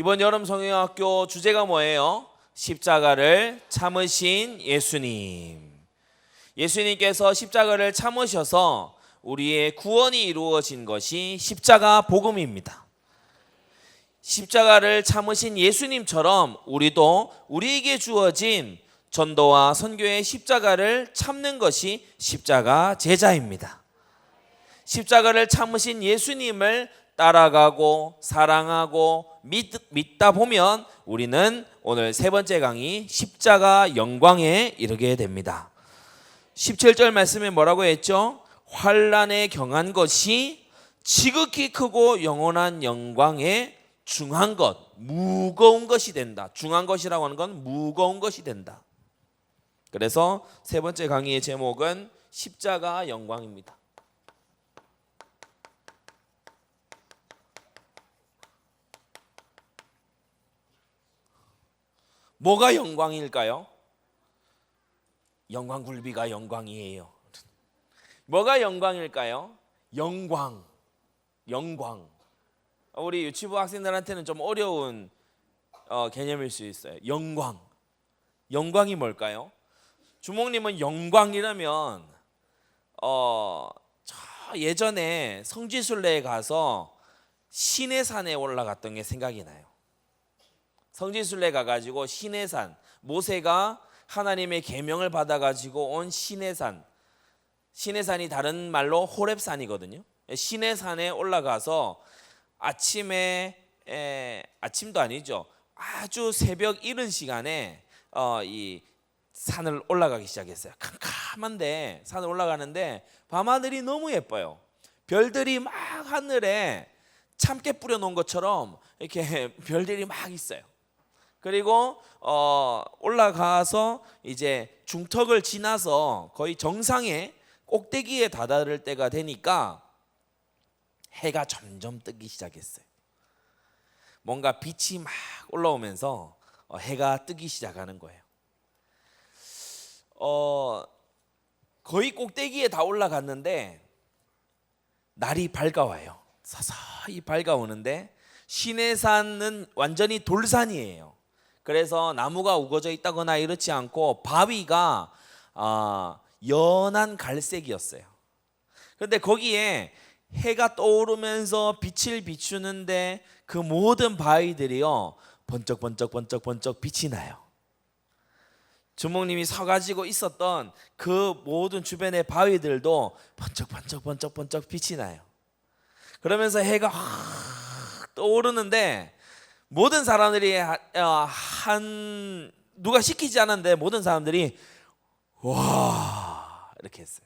이번 여름 성경학교 주제가 뭐예요? 십자가를 참으신 예수님. 예수님께서 십자가를 참으셔서 우리의 구원이 이루어진 것이 십자가 복음입니다. 십자가를 참으신 예수님처럼 우리도 우리에게 주어진 전도와 선교의 십자가를 참는 것이 십자가 제자입니다. 십자가를 참으신 예수님을 따라가고 사랑하고 믿다 보면 우리는 오늘 세 번째 강의 십자가 영광에 이르게 됩니다. 17절 말씀에 뭐라고 했죠? 환난에 경한 것이 지극히 크고 영원한 영광에 중한 것, 무거운 것이 된다. 중한 것이라고 하는 건 무거운 것이 된다. 그래서 세 번째 강의의 제목은 십자가 영광입니다. 뭐가 영광일까요? 영광굴비가 영광이에요. 뭐가 영광일까요? 영광. 우리 유치부 학생들한테는 좀 어려운 개념일 수 있어요. 영광이 뭘까요? 주목님은 영광이라면 저 예전에 성지순례에 가서 시내산에 올라갔던 게 생각이 나요. 성지순례 가가지고 시내산, 모세가 하나님의 계명을 받아가지고 온 시내산이 다른 말로 호렙산이거든요. 시내산에 올라가서 아침도 아니죠. 아주 새벽 이른 시간에 이 산을 올라가기 시작했어요. 캄캄한데 산을 올라가는데 밤하늘이 너무 예뻐요. 별들이 막 하늘에 참깨 뿌려놓은 것처럼 이렇게 별들이 막 있어요. 그리고 올라가서 이제 중턱을 지나서 거의 정상에 꼭대기에 다다를 때가 되니까 해가 점점 뜨기 시작했어요. 뭔가 빛이 막 올라오면서 해가 뜨기 시작하는 거예요. 거의 꼭대기에 다 올라갔는데 날이 밝아와요. 서서히 밝아오는데 시내산은 완전히 돌산이에요. 그래서 나무가 우거져 있다거나 이렇지 않고 바위가 연한 갈색이었어요. 그런데 거기에 해가 떠오르면서 빛을 비추는데 그 모든 바위들이요 번쩍번쩍 빛이 나요. 주목님이 서가지고 있었던 그 모든 주변의 바위들도 번쩍 빛이 나요. 그러면서 해가 확 떠오르는데 모든 사람들이 누가 시키지 않았는데 모든 사람들이 와 이렇게 했어요.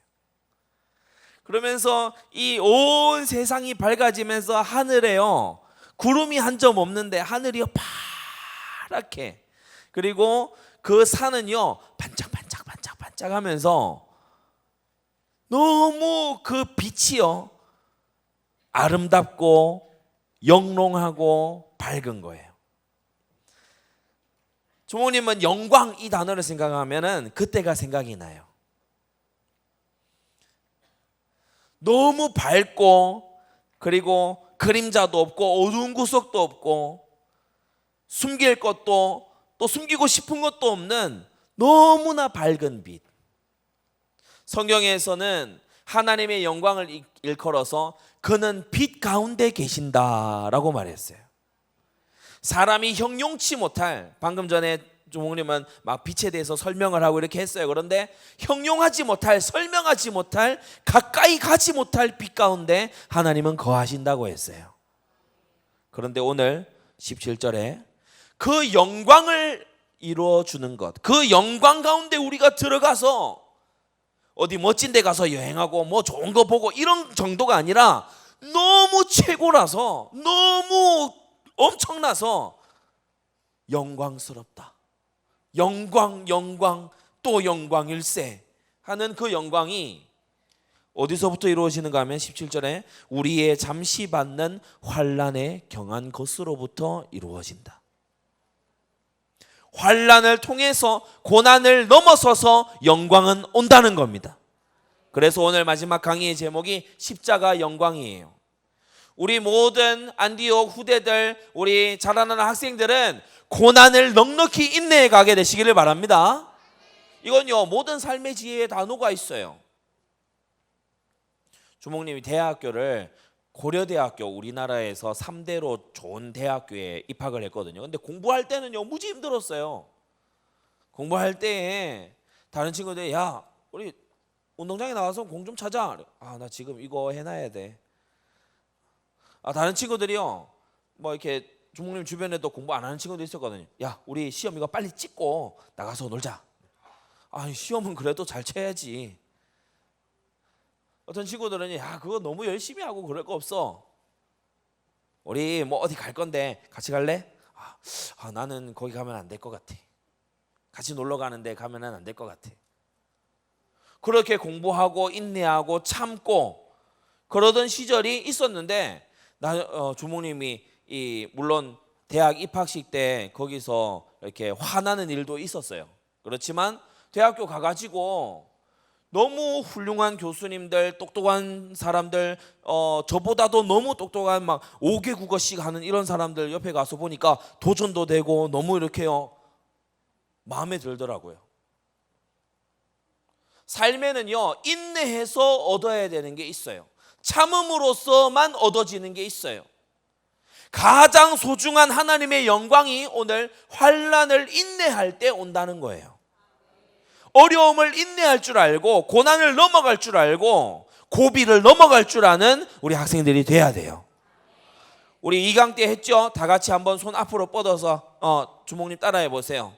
그러면서 이 온 세상이 밝아지면서 하늘에요 구름이 한 점 없는데 하늘이요 파랗게, 그리고 그 산은요 반짝하면서 너무 그 빛이요 아름답고 영롱하고 밝은 거예요. 주모님은 영광 이 단어를 생각하면은 그때가 생각이 나요. 너무 밝고 그리고 그림자도 없고 어두운 구석도 없고 숨길 것도 또 숨기고 싶은 것도 없는 너무나 밝은 빛. 성경에서는 하나님의 영광을 일컬어서 그는 빛 가운데 계신다라고 말했어요. 사람이 형용치 못할, 방금 전에 주목님은 막 빛에 대해서 설명을 하고 이렇게 했어요. 그런데 형용하지 못할, 설명하지 못할, 가까이 가지 못할 빛 가운데 하나님은 거하신다고 했어요. 그런데 오늘 17절에 그 영광을 이루어 주는 것, 그 영광 가운데 우리가 들어가서 어디 멋진 데 가서 여행하고 뭐 좋은 거 보고 이런 정도가 아니라 너무 최고라서, 너무 엄청나서 영광스럽다. 영광 또 영광일세 하는 그 영광이 어디서부터 이루어지는가 하면 17절에 우리의 잠시 받는 환난에 경한 것으로부터 이루어진다. 환난을 통해서 고난을 넘어서서 영광은 온다는 겁니다. 그래서 오늘 마지막 강의의 제목이 십자가 영광이에요. 우리 모든 안디옥 후대들, 우리 자라나는 학생들은 고난을 넉넉히 인내해 가게 되시기를 바랍니다. 이건요, 모든 삶의 지혜에 다 녹아 있어요. 주목님이 대학교를 고려대학교, 우리나라에서 3대로 좋은 대학교에 입학을 했거든요. 근데 공부할 때는요, 무지 힘들었어요. 공부할 때에 다른 친구들이, 야, 우리 운동장에 나가서 공 좀 찾아. 아, 나 지금 이거 해놔야 돼. 다른 친구들이요, 뭐 이렇게 주목님 주변에도 공부 안 하는 친구도 있었거든요. 야, 우리 시험 이거 빨리 찍고 나가서 놀자. 아, 시험은 그래도 잘 쳐야지. 어떤 친구들은, 야, 그거 너무 열심히 하고 그럴 거 없어. 우리 뭐 어디 갈 건데 같이 갈래? 나는 거기 가면 안 될 것 같아. 같이 놀러 가는데 가면은 안 될 것 같아. 그렇게 공부하고 인내하고 참고 그러던 시절이 있었는데, 주목님이 물론 대학 입학식 때 거기서 이렇게 화나는 일도 있었어요. 그렇지만 대학교 가가지고 너무 훌륭한 교수님들, 똑똑한 사람들, 저보다도 너무 똑똑한 막 5개 국어씩 하는 이런 사람들 옆에 가서 보니까 도전도 되고 너무 이렇게요, 마음에 들더라고요. 삶에는요, 인내해서 얻어야 되는 게 있어요. 참음으로써만 얻어지는 게 있어요. 가장 소중한 하나님의 영광이 오늘 환난을 인내할 때 온다는 거예요. 어려움을 인내할 줄 알고 고난을 넘어갈 줄 알고 고비를 넘어갈 줄 아는 우리 학생들이 돼야 돼요. 우리 2강 때 했죠? 다 같이 한번 손 앞으로 뻗어서 주목님 따라해 보세요.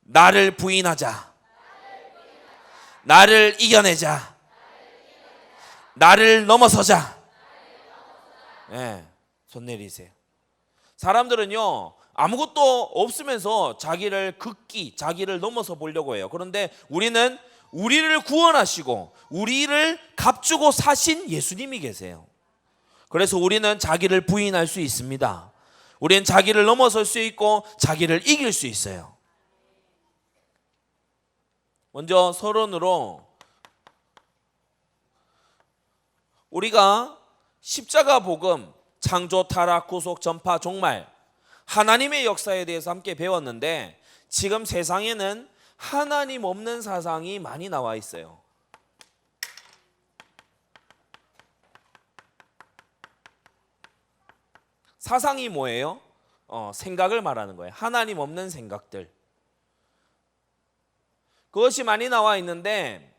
나를 부인하자. 나를 이겨내자. 나를 넘어서자. 네, 손 내리세요. 사람들은요, 아무것도 없으면서 자기를 긋기, 자기를 넘어서 보려고 해요. 그런데 우리는 우리를 구원하시고 우리를 값주고 사신 예수님이 계세요. 그래서 우리는 자기를 부인할 수 있습니다. 우리는 자기를 넘어설 수 있고 자기를 이길 수 있어요. 먼저 서론으로, 우리가 십자가 복음, 창조, 타락, 구속, 전파, 종말, 하나님의 역사에 대해서 함께 배웠는데, 지금 세상에는 하나님 없는 사상이 많이 나와 있어요. 사상이 뭐예요? 생각을 말하는 거예요. 하나님 없는 생각들. 그것이 많이 나와 있는데,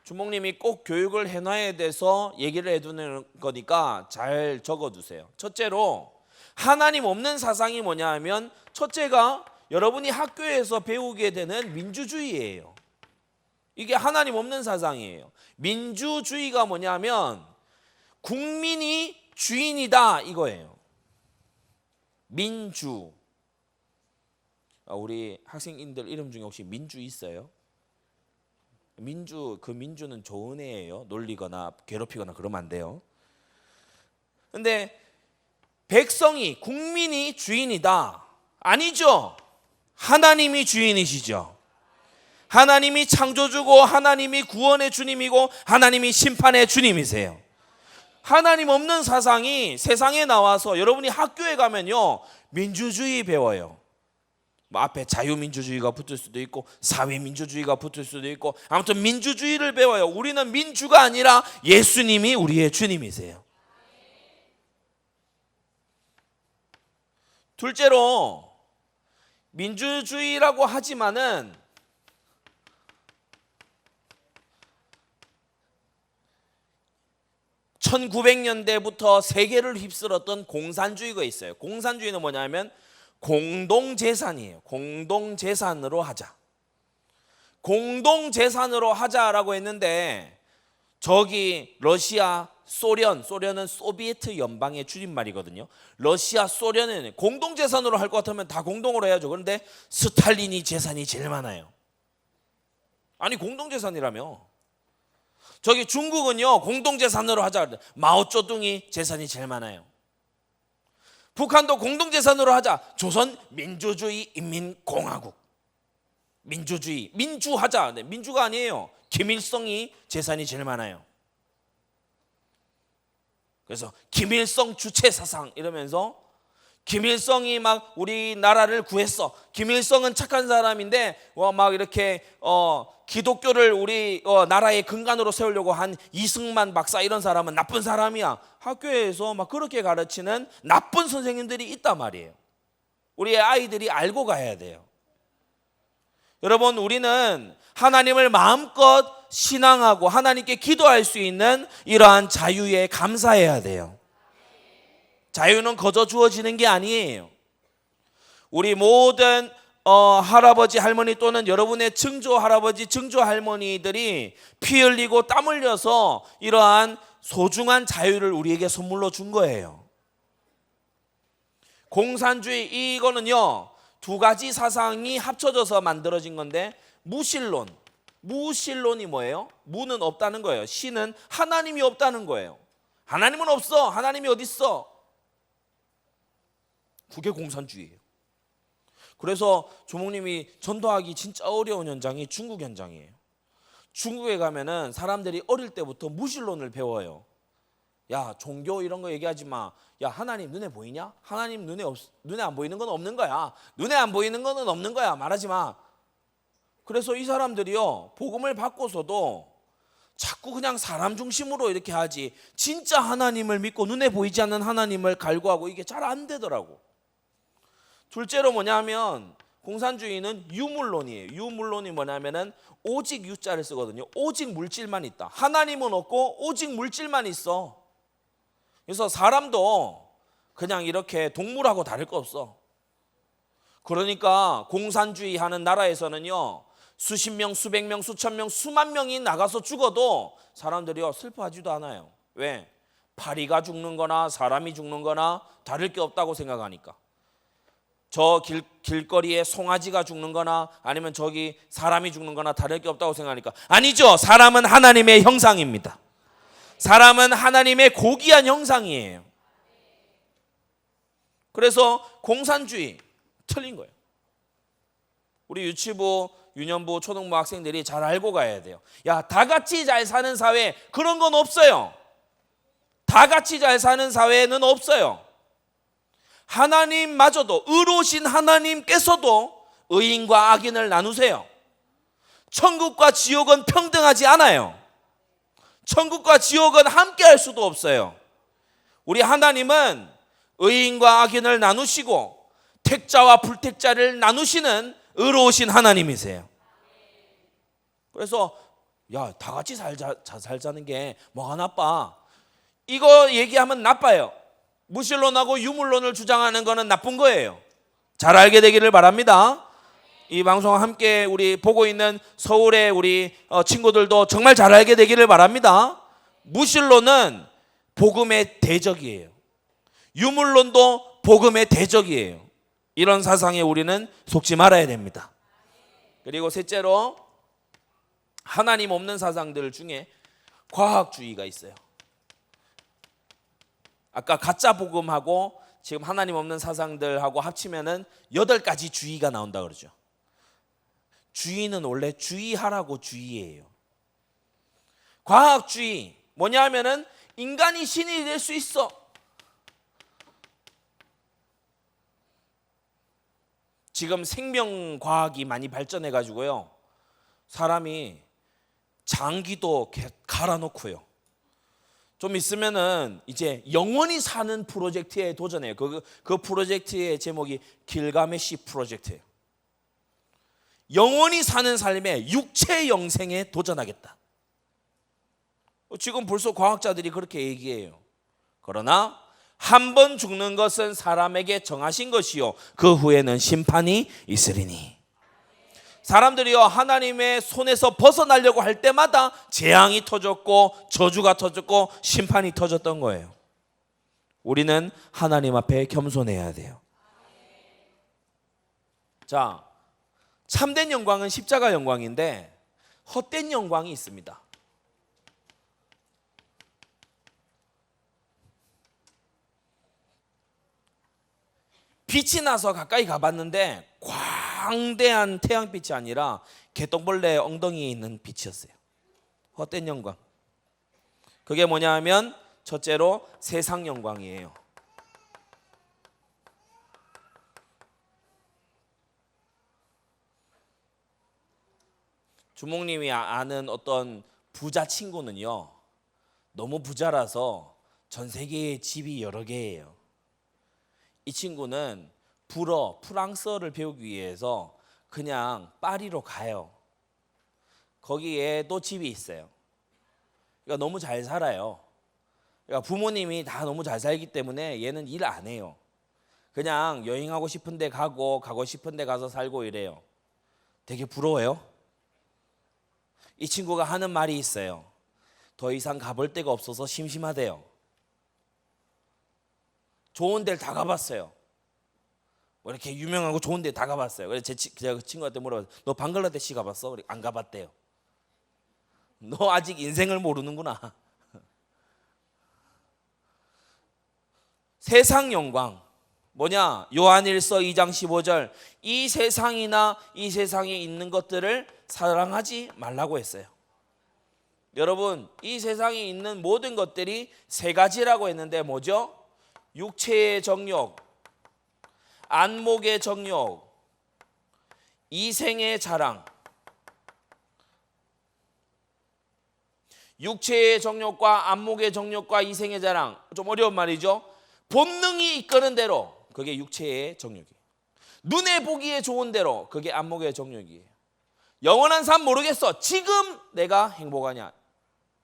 주목님이 꼭 교육을 해놔야 돼서 얘기를 해두는 거니까 잘 적어두세요. 첫째로, 하나님 없는 사상이 뭐냐 하면, 첫째가 여러분이 학교에서 배우게 되는 민주주의예요. 이게 하나님 없는 사상이에요. 민주주의가 뭐냐면 국민이 주인이다 이거예요. 민주. 우리 학생님들 이름 중에 혹시 민주 있어요? 민주, 그 민주는 좋은 애예요. 놀리거나 괴롭히거나 그러면 안 돼요. 근데 백성이, 국민이 주인이다. 아니죠. 하나님이 주인이시죠. 하나님이 창조주고 하나님이 구원의 주님이고 하나님이 심판의 주님이세요. 하나님 없는 사상이 세상에 나와서 여러분이 학교에 가면요, 민주주의 배워요. 뭐 앞에 자유민주주의가 붙을 수도 있고 사회민주주의가 붙을 수도 있고, 아무튼 민주주의를 배워요. 우리는 민주가 아니라 예수님이 우리의 주님이세요. 둘째로, 민주주의라고 하지만은 (1900년대부터) 세계를 휩쓸었던 공산주의가 있어요. 공산주의는 뭐냐면 공동재산이에요. 공동재산으로 하자. 공동재산으로 하자라고 했는데, 저기 러시아, 소련은 소비에트 연방의 줄임말이거든요. 러시아, 소련은 공동재산으로 할 것 같으면 다 공동으로 해야죠. 그런데 스탈린이 재산이 제일 많아요. 아니, 공동재산이라며. 저기 중국은요, 공동재산으로 하자. 마오쩌둥이 재산이 제일 많아요. 북한도 공동재산으로 하자. 조선 민주주의 인민공화국. 민주주의, 민주하자. 네, 민주가 아니에요. 김일성이 재산이 제일 많아요. 그래서 김일성 주체 사상 이러면서 김일성이 막 우리나라를 구했어. 김일성은 착한 사람인데 막 이렇게 기독교를 우리 나라의 근간으로 세우려고 한 이승만 박사 이런 사람은 나쁜 사람이야. 학교에서 막 그렇게 가르치는 나쁜 선생님들이 있단 말이에요. 우리의 아이들이 알고 가야 돼요. 여러분, 우리는 하나님을 마음껏 신앙하고 하나님께 기도할 수 있는 이러한 자유에 감사해야 돼요. 자유는 거저 주어지는 게 아니에요. 우리 모든 할아버지 할머니 또는 여러분의 증조 할아버지 증조 할머니들이 피 흘리고 땀 흘려서 이러한 소중한 자유를 우리에게 선물로 준 거예요. 공산주의, 이거는요 두 가지 사상이 합쳐져서 만들어진 건데, 무신론이 뭐예요? 무는 없다는 거예요. 신은 하나님이 없다는 거예요. 하나님은 없어. 하나님이 어디 있어? 그게 공산주의예요. 그래서 조목님이 전도하기 진짜 어려운 현장이 중국 현장이에요. 중국에 가면은 사람들이 어릴 때부터 무신론을 배워요. 야, 종교 이런 거 얘기하지 마. 야, 하나님 눈에 보이냐? 하나님 눈에 안 보이는 건 없는 거야. 눈에 안 보이는 거는 없는 거야. 말하지 마. 그래서 이 사람들이요, 복음을 받고서도 자꾸 그냥 사람 중심으로 이렇게 하지, 진짜 하나님을 믿고 눈에 보이지 않는 하나님을 갈구하고 이게 잘 안 되더라고. 둘째로 뭐냐면 공산주의는 유물론이에요. 유물론이 뭐냐면은 오직 유자를 쓰거든요. 오직 물질만 있다. 하나님은 없고 오직 물질만 있어. 그래서 사람도 그냥 이렇게 동물하고 다를 거 없어. 그러니까 공산주의 하는 나라에서는요, 수십 명, 수백 명, 수천 명, 수만 명이 나가서 죽어도 사람들이요 슬퍼하지도 않아요. 왜? 파리가 죽는 거나 사람이 죽는 거나 다를 게 없다고 생각하니까. 저 길거리에 송아지가 죽는 거나 아니면 저기 사람이 죽는 거나 다를 게 없다고 생각하니까. 아니죠. 사람은 하나님의 형상입니다. 사람은 하나님의 고귀한 형상이에요. 그래서 공산주의 틀린 거예요. 우리 유치부, 유년부, 초등부 학생들이 잘 알고 가야 돼요. 야, 다 같이 잘 사는 사회, 그런 건 없어요. 다 같이 잘 사는 사회는 없어요. 하나님마저도, 의로우신 하나님께서도 의인과 악인을 나누세요. 천국과 지옥은 평등하지 않아요. 천국과 지옥은 함께 할 수도 없어요. 우리 하나님은 의인과 악인을 나누시고 택자와 불택자를 나누시는 의로우신 하나님이세요. 그래서 야, 다 같이 살자는 게 뭐가 나빠? 이거 얘기하면 나빠요. 무신론하고 유물론을 주장하는 거는 나쁜 거예요. 잘 알게 되기를 바랍니다. 이 방송 함께 우리 보고 있는 서울의 우리 친구들도 정말 잘 알게 되기를 바랍니다. 무신론은 복음의 대적이에요. 유물론도 복음의 대적이에요. 이런 사상에 우리는 속지 말아야 됩니다. 그리고 셋째로, 하나님 없는 사상들 중에 과학주의가 있어요. 아까 가짜 복음하고 지금 하나님 없는 사상들하고 합치면은 8가지 주의가 나온다 그러죠. 주의는 원래 주의하라고 주의예요. 과학주의 뭐냐면은 인간이 신이 될 수 있어. 지금 생명과학이 많이 발전해 가지고요, 사람이 장기도 갈아놓고요, 좀 있으면은 이제 영원히 사는 프로젝트에 도전해요. 그 프로젝트의 제목이 길가메시 프로젝트예요. 영원히 사는 삶에 육체 영생에 도전하겠다. 지금 벌써 과학자들이 그렇게 얘기해요. 그러나 한 번 죽는 것은 사람에게 정하신 것이요 그 후에는 심판이 있으리니. 사람들이요, 하나님의 손에서 벗어나려고 할 때마다 재앙이 터졌고 저주가 터졌고 심판이 터졌던 거예요. 우리는 하나님 앞에 겸손해야 돼요. 자, 참된 영광은 십자가 영광인데 헛된 영광이 있습니다. 빛이 나서 가까이 가봤는데 광대한 태양빛이 아니라 개똥벌레 엉덩이에 있는 빛이었어요. 헛된 영광. 그게 뭐냐 하면 첫째로 세상 영광이에요. 주목님이 아는 어떤 부자 친구는요, 너무 부자라서 전 세계에 집이 여러 개예요. 이 친구는 프랑스어를 배우기 위해서 그냥 파리로 가요. 거기에도 집이 있어요. 그러니까 너무 잘 살아요. 그러니까 부모님이 다 너무 잘 살기 때문에 얘는 일 안 해요. 그냥 여행하고 싶은데 가고 싶은데 가서 살고 이래요. 되게 부러워요. 이 친구가 하는 말이 있어요. 더 이상 가볼 데가 없어서 심심하대요. 좋은 데를 다 가봤어요. 뭐 이렇게 유명하고 좋은 데 다 가봤어요. 그래서 제가 그 친구한테 물어봤어요. 너 방글라데시 가봤어? 안 가봤대요. 너 아직 인생을 모르는구나. 세상 영광 뭐냐? 요한일서 2장 15절 이 세상이나 이 세상에 있는 것들을 사랑하지 말라고 했어요. 여러분, 이 세상에 있는 모든 것들이 세 가지라고 했는데 뭐죠? 육체의 정욕, 안목의 정욕, 이생의 자랑. 육체의 정욕과 안목의 정욕과 이생의 자랑, 좀 어려운 말이죠. 본능이 이끄는 대로 그게 육체의 정욕이에요. 눈에 보기에 좋은 대로 그게 안목의 정욕이에요. 영원한 삶 모르겠어. 지금 내가 행복하냐?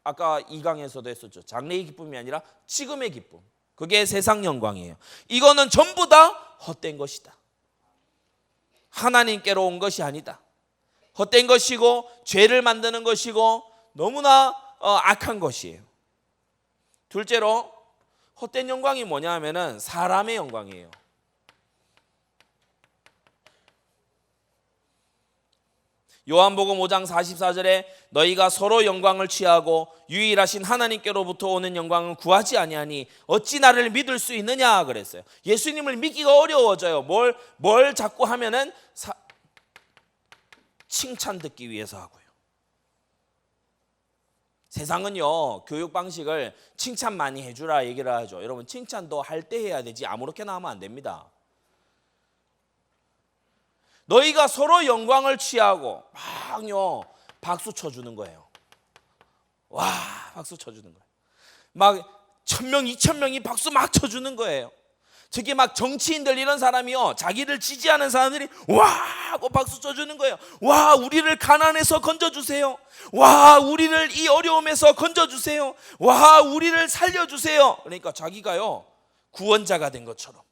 아까 2강에서도 했었죠. 장래의 기쁨이 아니라 지금의 기쁨. 그게 세상 영광이에요. 이거는 전부 다 헛된 것이다. 하나님께로 온 것이 아니다. 헛된 것이고 죄를 만드는 것이고 너무나 악한 것이에요. 둘째로 헛된 영광이 뭐냐 하면은 사람의 영광이에요. 요한복음 5장 44절에 너희가 서로 영광을 취하고 유일하신 하나님께로부터 오는 영광은 구하지 아니하니 어찌 나를 믿을 수 있느냐 그랬어요. 예수님을 믿기가 어려워져요. 뭘 자꾸 하면은 칭찬 듣기 위해서 하고요. 세상은요, 교육 방식을 칭찬 많이 해주라 얘기를 하죠. 여러분, 칭찬도 할 때 해야 되지 아무렇게나 하면 안 됩니다. 너희가 서로 영광을 취하고 막요 박수 쳐주는 거예요. 와, 박수 쳐주는 거예요. 막 1000명, 2000명이 박수 막 쳐주는 거예요. 특히 막 정치인들 이런 사람이요, 자기를 지지하는 사람들이 와 하고 박수 쳐주는 거예요. 와, 우리를 가난에서 건져주세요. 와, 우리를 이 어려움에서 건져주세요. 와, 우리를 살려주세요. 그러니까 자기가요 구원자가 된 것처럼,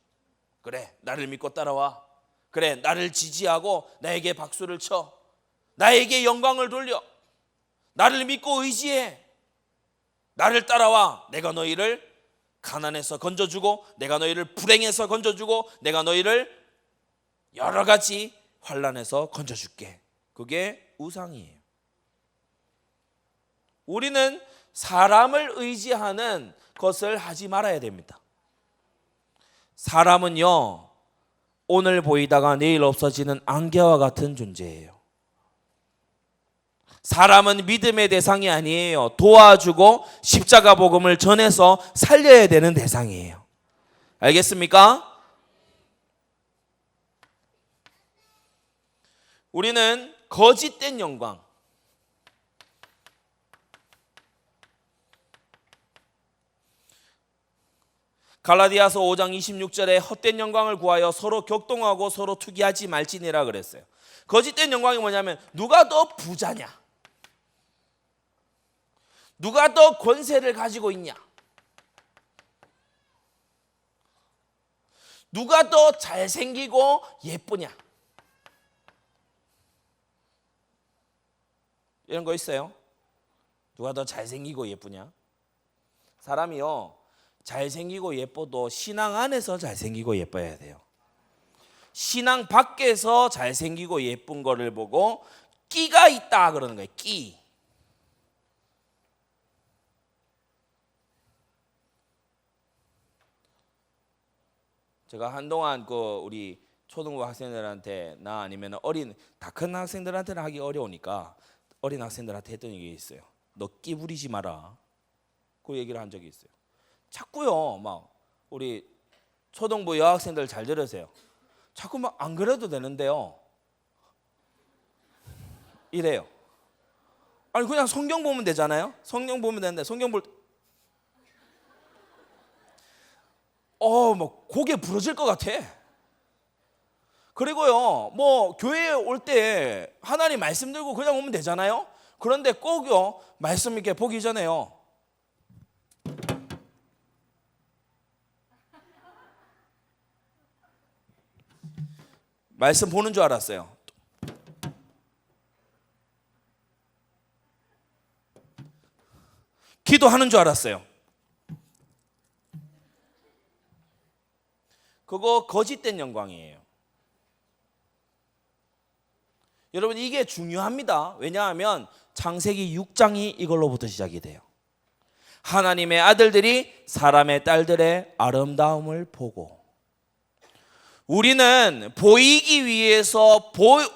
그래 나를 믿고 따라와, 그래 나를 지지하고 나에게 박수를 쳐, 나에게 영광을 돌려, 나를 믿고 의지해, 나를 따라와, 내가 너희를 가난에서 건져주고, 내가 너희를 불행에서 건져주고, 내가 너희를 여러 가지 환난에서 건져줄게. 그게 우상이에요. 우리는 사람을 의지하는 것을 하지 말아야 됩니다. 사람은요 오늘 보이다가 내일 없어지는 안개와 같은 존재예요. 사람은 믿음의 대상이 아니에요. 도와주고 십자가 복음을 전해서 살려야 되는 대상이에요. 알겠습니까? 우리는 거짓된 영광, 갈라디아서 5장 26절에 헛된 영광을 구하여 서로 격동하고 서로 투기하지 말지니라 그랬어요. 거짓된 영광이 뭐냐면 누가 더 부자냐, 누가 더 권세를 가지고 있냐, 누가 더 잘생기고 예쁘냐, 이런 거 있어요. 누가 더 잘생기고 예쁘냐. 사람이요 잘생기고 예뻐도 신앙 안에서 잘생기고 예뻐야 돼요. 신앙 밖에서 잘생기고 예쁜 거를 보고 끼가 있다 그러는 거예요. 끼. 제가 한동안 우리 초등부 학생들한테 나 아니면 다 큰 학생들한테는 하기 어려우니까 어린 학생들한테 했던 얘기 있어요. 너 끼 부리지 마라. 그 얘기를 한 적이 있어요. 자꾸요 막 우리 초등부 여학생들 잘 들으세요. 자꾸 막 안 그래도 되는데요 이래요. 아니 그냥 성경 보면 되잖아요. 성경 보면 되는데 성경 볼 뭐 고개 부러질 것 같아. 그리고요 뭐 교회에 올 때 하나님 말씀 들고 그냥 오면 되잖아요. 그런데 꼭요 말씀 이렇게 보기 전에요 말씀 보는 줄 알았어요. 기도하는 줄 알았어요. 그거 거짓된 영광이에요. 여러분 이게 중요합니다. 왜냐하면 창세기 6장이 이걸로부터 시작이 돼요. 하나님의 아들들이 사람의 딸들의 아름다움을 보고 우리는 보이기 위해서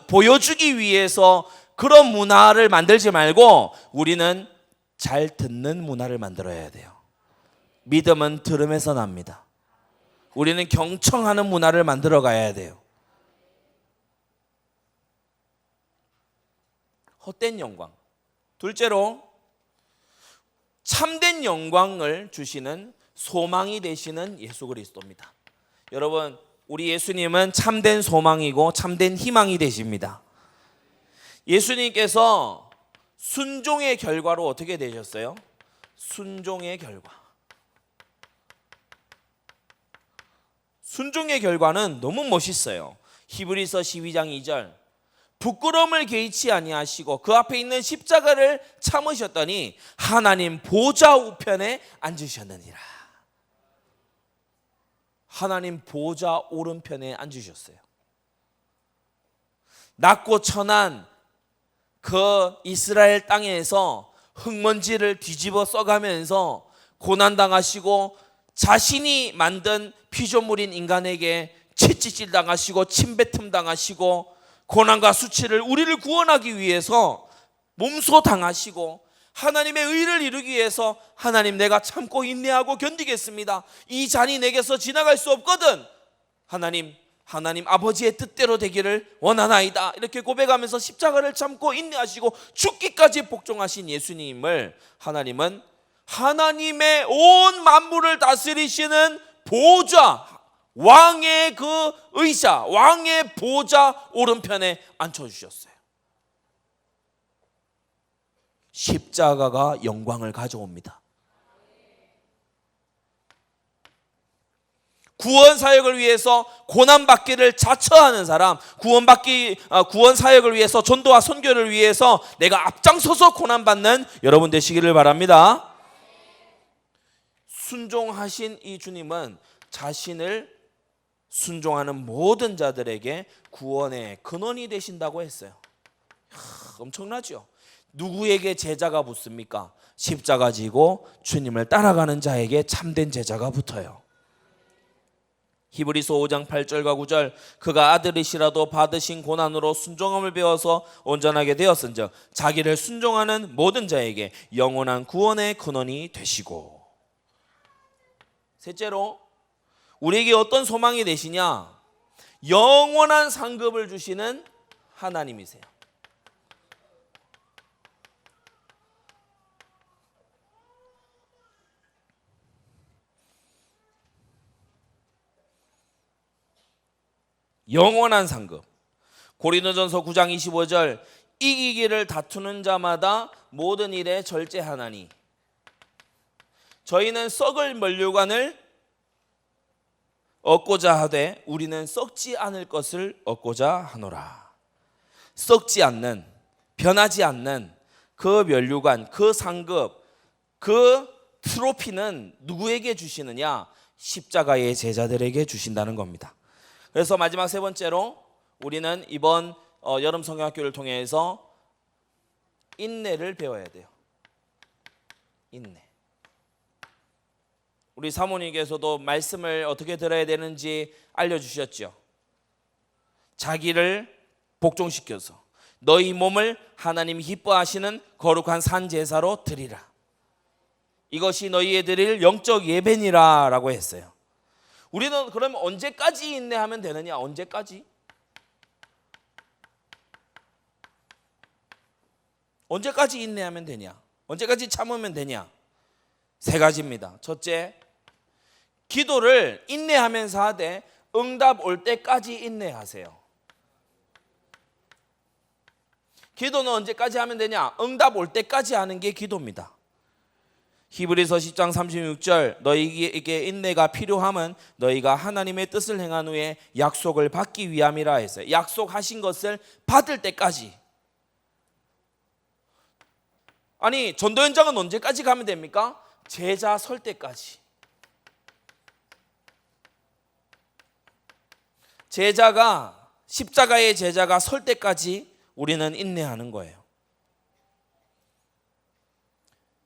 보여주기 위해서 그런 문화를 만들지 말고 우리는 잘 듣는 문화를 만들어야 돼요. 믿음은 들음에서 납니다. 우리는 경청하는 문화를 만들어 가야 돼요. 헛된 영광. 둘째로 참된 영광을 주시는 소망이 되시는 예수 그리스도입니다. 여러분 우리 예수님은 참된 소망이고 참된 희망이 되십니다. 예수님께서 순종의 결과로 어떻게 되셨어요? 순종의 결과. 순종의 결과는 너무 멋있어요. 히브리서 12장 2절 부끄러움을 개의치 아니하시고 그 앞에 있는 십자가를 참으셨더니 하나님 보좌 우편에 앉으셨느니라. 하나님 보좌 오른편에 앉으셨어요. 낮고 천한 그 이스라엘 땅에서 흙먼지를 뒤집어 써가면서 고난당하시고 자신이 만든 피조물인 인간에게 채찍질 당하시고 침뱉음 당하시고 고난과 수치를 우리를 구원하기 위해서 몸소 당하시고 하나님의 의를 이루기 위해서 하나님 내가 참고 인내하고 견디겠습니다. 이 잔이 내게서 지나갈 수 없거든. 하나님 아버지의 뜻대로 되기를 원하나이다. 이렇게 고백하면서 십자가를 참고 인내하시고 죽기까지 복종하신 예수님을 하나님은 하나님의 온 만물을 다스리시는 보좌 왕의 그 의자 왕의 보좌 오른편에 앉혀주셨어요. 십자가가 영광을 가져옵니다. 구원 사역을 위해서 고난 받기를 자처하는 사람, 구원 사역을 위해서 전도와 선교를 위해서 내가 앞장서서 고난 받는 여러분 되시기를 바랍니다. 순종하신 이 주님은 자신을 순종하는 모든 자들에게 구원의 근원이 되신다고 했어요. 엄청나죠? 누구에게 제자가 붙습니까? 십자가 지고 주님을 따라가는 자에게 참된 제자가 붙어요. 히브리서 5장 8절과 9절 그가 아들이시라도 받으신 고난으로 순종함을 배워서 온전하게 되었은즉 자기를 순종하는 모든 자에게 영원한 구원의 근원이 되시고. 셋째로 우리에게 어떤 소망이 되시냐? 영원한 상급을 주시는 하나님이세요. 영원한 상급. 고린도전서 9장 25절 이기기를 다투는 자마다 모든 일에 절제하나니 저희는 썩을 면류관을 얻고자 하되 우리는 썩지 않을 것을 얻고자 하노라. 썩지 않는, 변하지 않는 그 면류관, 그 상급, 그 트로피는 누구에게 주시느냐? 십자가의 제자들에게 주신다는 겁니다. 그래서 마지막 세 번째로 우리는 이번 여름 성경학교를 통해서 인내를 배워야 돼요. 인내. 우리 사모님께서도 말씀을 어떻게 들어야 되는지 알려주셨죠. 자기를 복종시켜서 너희 몸을 하나님이 기뻐하시는 거룩한 산 제사로 드리라. 이것이 너희에 드릴 영적 예배니라 라고 했어요. 우리는 그러면 언제까지 인내하면 되느냐? 언제까지? 언제까지 인내하면 되냐? 언제까지 참으면 되냐? 세 가지입니다. 첫째, 기도를 인내하면서 하되 응답 올 때까지 인내하세요. 기도는 언제까지 하면 되냐? 응답 올 때까지 하는 게 기도입니다. 히브리서 10장 36절 너희에게 인내가 필요함은 너희가 하나님의 뜻을 행한 후에 약속을 받기 위함이라 했어요. 약속하신 것을 받을 때까지. 아니, 전도 현장은 언제까지 가면 됩니까? 제자 설 때까지. 십자가의 제자가 설 때까지 우리는 인내하는 거예요.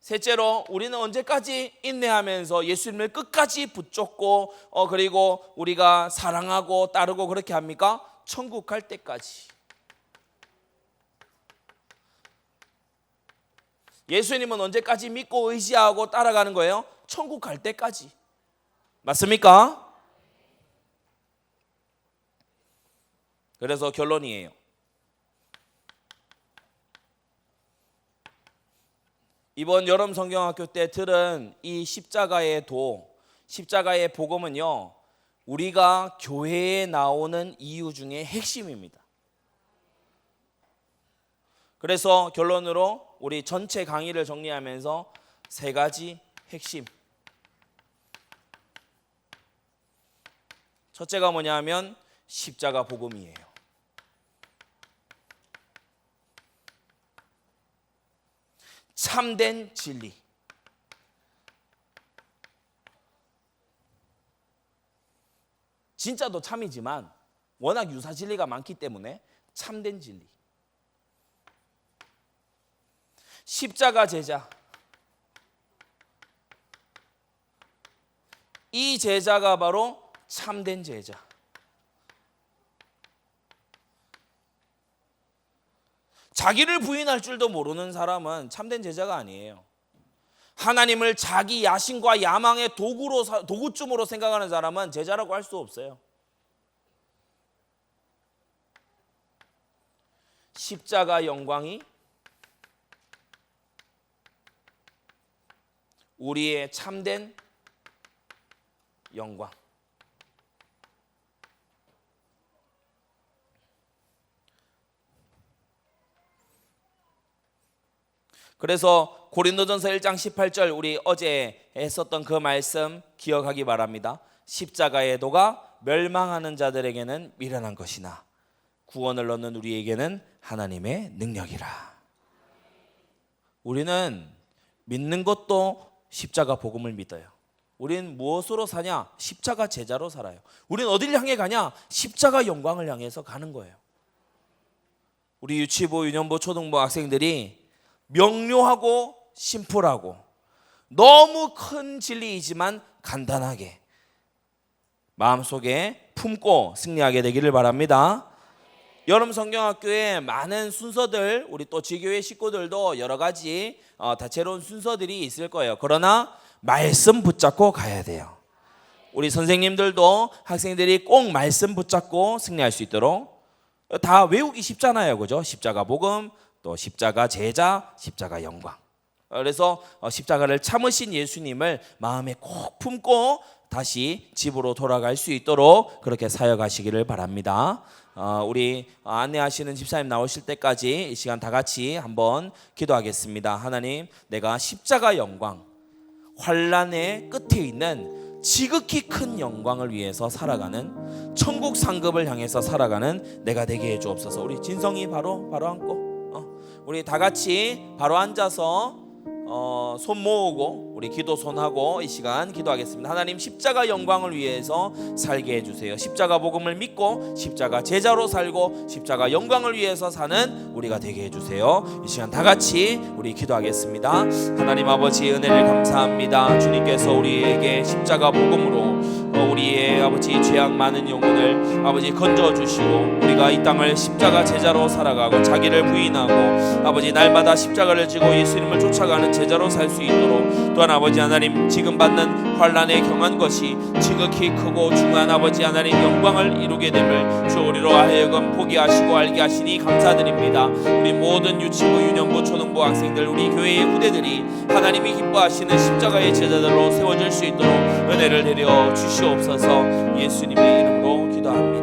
셋째로, 우리는 언제까지 인내하면서 예수님을 끝까지 붙잡고 그리고 우리가 사랑하고 따르고 그렇게 합니까? 천국 갈 때까지. 예수님은 언제까지 믿고 의지하고 따라가는 거예요? 천국 갈 때까지. 맞습니까? 그래서 결론이에요. 이번 여름 성경학교 때 들은 이 십자가의 복음은요, 우리가 교회에 나오는 이유 중에 핵심입니다. 그래서 결론으로 우리 전체 강의를 정리하면서 세 가지 핵심. 첫째가 뭐냐면 십자가 복음이에요. 참된 진리. 진짜도 참이지만 워낙 유사 진리가 많기 때문에 참된 진리. 십자가 제자. 이 제자가 바로 참된 제자. 자기를 부인할 줄도 모르는 사람은 참된 제자가 아니에요. 하나님을 자기 야심과 야망의 도구쯤으로 생각하는 사람은 제자라고 할 수 없어요. 십자가 영광이 우리의 참된 영광. 그래서 고린도전서 1장 18절 우리 어제 했었던 그 말씀 기억하기 바랍니다. 십자가의 도가 멸망하는 자들에게는 미련한 것이나 구원을 얻는 우리에게는 하나님의 능력이라. 우리는 믿는 것도 십자가 복음을 믿어요. 우리는 무엇으로 사냐? 십자가 제자로 살아요. 우리는 어딜 향해 가냐? 십자가 영광을 향해서 가는 거예요. 우리 유치부, 유년부, 초등부 학생들이 명료하고 심플하고 너무 큰 진리이지만 간단하게 마음속에 품고 승리하게 되기를 바랍니다. 여름 성경학교에 많은 순서들, 우리 또 지교회 식구들도 여러 가지 다채로운 순서들이 있을 거예요. 그러나 말씀 붙잡고 가야 돼요. 우리 선생님들도 학생들이 꼭 말씀 붙잡고 승리할 수 있도록 다 외우기 쉽잖아요, 그죠? 십자가 복음, 또 십자가 제자, 십자가 영광. 그래서 십자가를 참으신 예수님을 마음에 꼭 품고 다시 집으로 돌아갈 수 있도록 그렇게 사역하시기를 바랍니다. 우리 안내하시는 집사님 나오실 때까지 이 시간 다 같이 한번 기도하겠습니다. 하나님, 내가 십자가 영광, 환난의 끝에 있는 지극히 큰 영광을 위해서 살아가는 천국 상급을 향해서 살아가는 내가 되게 해주옵소서. 우리 진성이 바로 앉고 우리 다 같이 바로 앉아서 손 모으고 우리 기도 손하고 이 시간 기도하겠습니다. 하나님, 십자가 영광을 위해서 살게 해주세요. 십자가 복음을 믿고 십자가 제자로 살고 십자가 영광을 위해서 사는 우리가 되게 해주세요. 이 시간 다 같이 우리 기도하겠습니다. 하나님 아버지, 은혜를 감사합니다. 주님께서 우리에게 십자가 복음으로 우리의 아버지 죄악 많은 영혼을 아버지 건져 주시고 우리가 이 땅을 십자가 제자로 살아가고 자기를 부인하고 아버지 날마다 십자가를 지고 예수님을 쫓아가는 제자로 살 수 있도록 또한 아버지 하나님 지금 받는 환난에 경한 것이 지극히 크고 중한 아버지 하나님 영광을 이루게 됨을 주 우리로 하여금 보게 하시고 알게 하시니 감사드립니다. 우리 모든 유치부, 유년부, 초등부 학생들 우리 교회의 후대들이 하나님이 기뻐하시는 십자가의 제자들로 세워질 수 있도록 은혜를 내려 주시옵소서. 예수님의 이름으로 기도합니다.